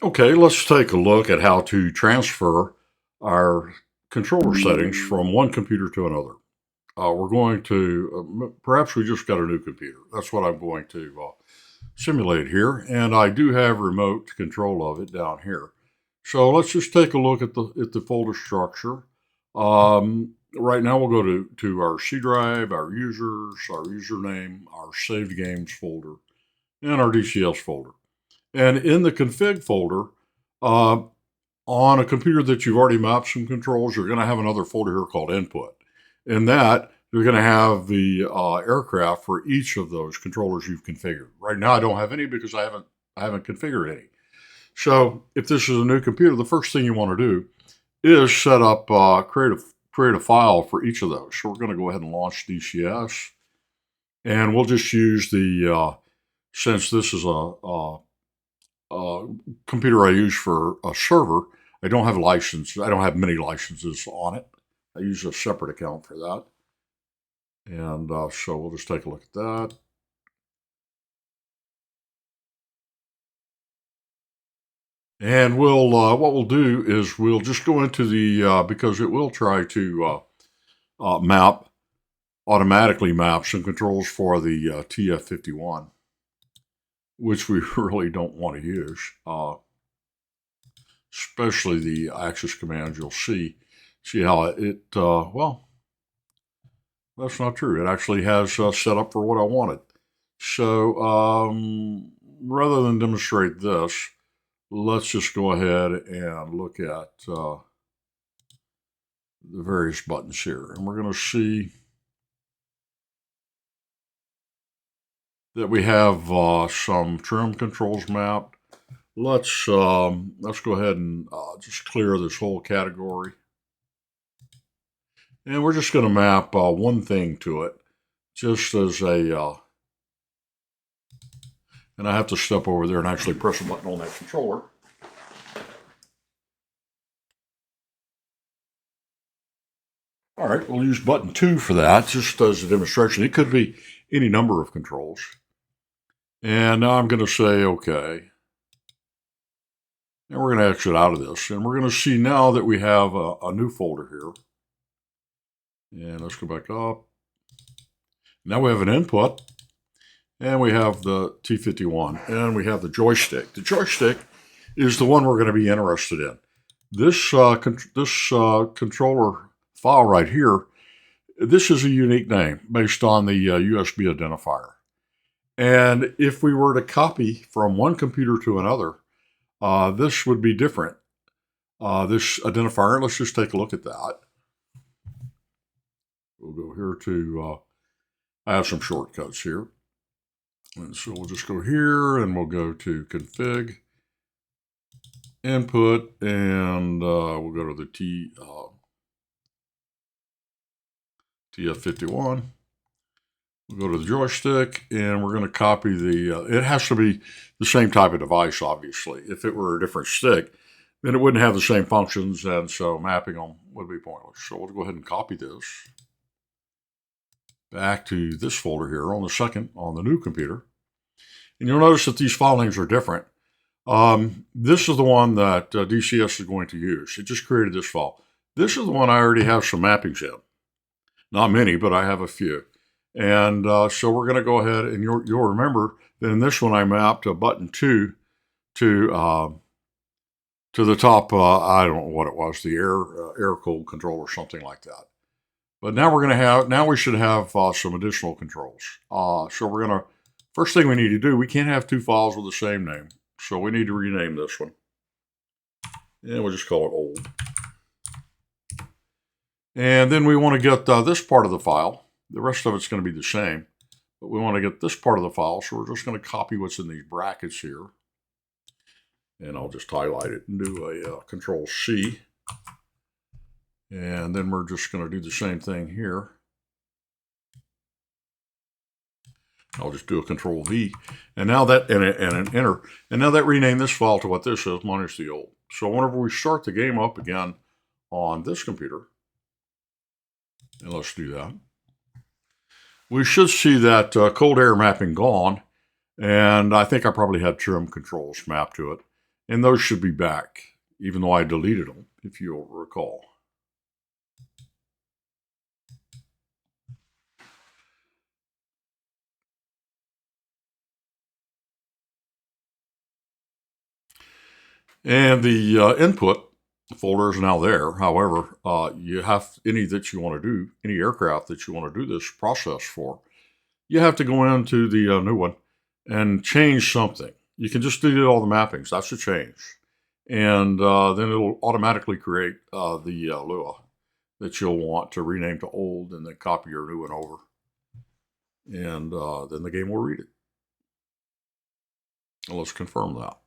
Okay, let's take a look at how to transfer our controller settings from one computer to another. We're going to, perhaps we just got a new computer. That's what I'm going to simulate here. And I do have remote control of it down here. So let's just take a look at the folder structure. Right now we'll go to our C drive, our users, our username, our saved games folder, and our DCS folder. And in the config folder, uh, on a computer that you've already mapped some controls, you're going to have another folder here called input. In that, you're going to have the aircraft for each of those controllers you've configured. Right now, I don't have any because I haven't configured any. So if this is a new computer, the first thing you want to do is set up create a file for each of those. So we're going to go ahead and launch DCS, and we'll just use the since this is a computer I use for a server. I don't have a license. I don't have many licenses on it. I use a separate account for that. And so we'll just take a look at that. And we'll what we'll do is we'll just go into the because it will try to automatically map some controls for the TF51, which we really don't want to use. Especially the access commands. You'll see how it well, that's not true. It actually has set up for what I wanted. So rather than demonstrate this, let's just go ahead and look at the various buttons here. And we're going to see that we have some trim controls mapped. Let's go ahead and just clear this whole category. And we're just going to map one thing to it, just as a, and I have to step over there and actually press a button on that controller. All right, we'll use button 2 for that, just as a demonstration. It could be any number of controls. And now I'm going to say OK. And we're going to exit out of this. And we're going to see now that we have a new folder here. And let's go back up. Now we have an input. And we have the T51. And we have the joystick. The joystick is the one we're going to be interested in. This controller file right here, this is a unique name based on the USB identifier. And if we were to copy from one computer to another, this would be different. This identifier, let's just take a look at that. We'll go here to, I have some shortcuts here. And so we'll just go here and we'll go to config, input, and we'll go to the TF51. We'll go to the joystick, and we're going to copy the, it has to be the same type of device, obviously. If it were a different stick, then it wouldn't have the same functions, and so mapping them would be pointless. So we'll go ahead and copy this back to this folder here on the new computer. And you'll notice that these file names are different. This is the one that DCS is going to use. It just created this file. This is the one I already have some mappings in. Not many, but I have a few. And so we're going to go ahead, and you'll remember that in this one I mapped a button 2 to the top. I don't know what it was, the air cooled control or something like that. But now we should have some additional controls. So we're going to, first thing we need to do, we can't have two files with the same name, so we need to rename this one, and we'll just call it old. And then we want to get this part of the file. The rest of it's going to be the same, but we want to get this part of the file, so we're just going to copy what's in these brackets here. And I'll just highlight it and do a Control C. And then we're just going to do the same thing here. I'll just do a Control V. And now that, and an Enter. And now that renamed this file to what this is, minus the old. So whenever we start the game up again on this computer, and let's do that, we should see that cold air mapping gone. And I think I probably had trim controls mapped to it. And those should be back, even though I deleted them, if you'll recall. And the input folder is now there. However, you have any that you want to do, any aircraft that you want to do this process for, you have to go into the new one and change something. You can just delete all the mappings. That's a change. And then it'll automatically create the Lua that you'll want to rename to old and then copy your new one over. And then the game will read it. And let's confirm that.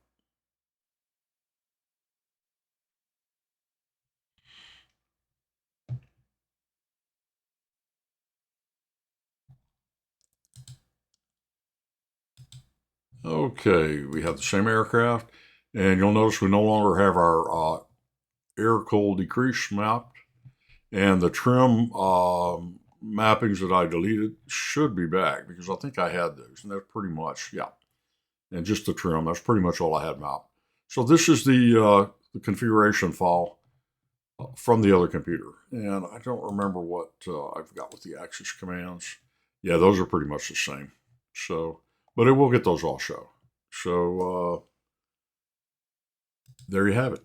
Okay, we have the same aircraft, and you'll notice we no longer have our air-cold decrease mapped, and the trim mappings that I deleted should be back because I think I had those, and that's pretty much, yeah, and just the trim, that's pretty much all I had mapped. So this is the configuration file from the other computer, and I don't remember what I've got with the Axis commands. Yeah, those are pretty much the same. So, but it will get those all show. So there you have it.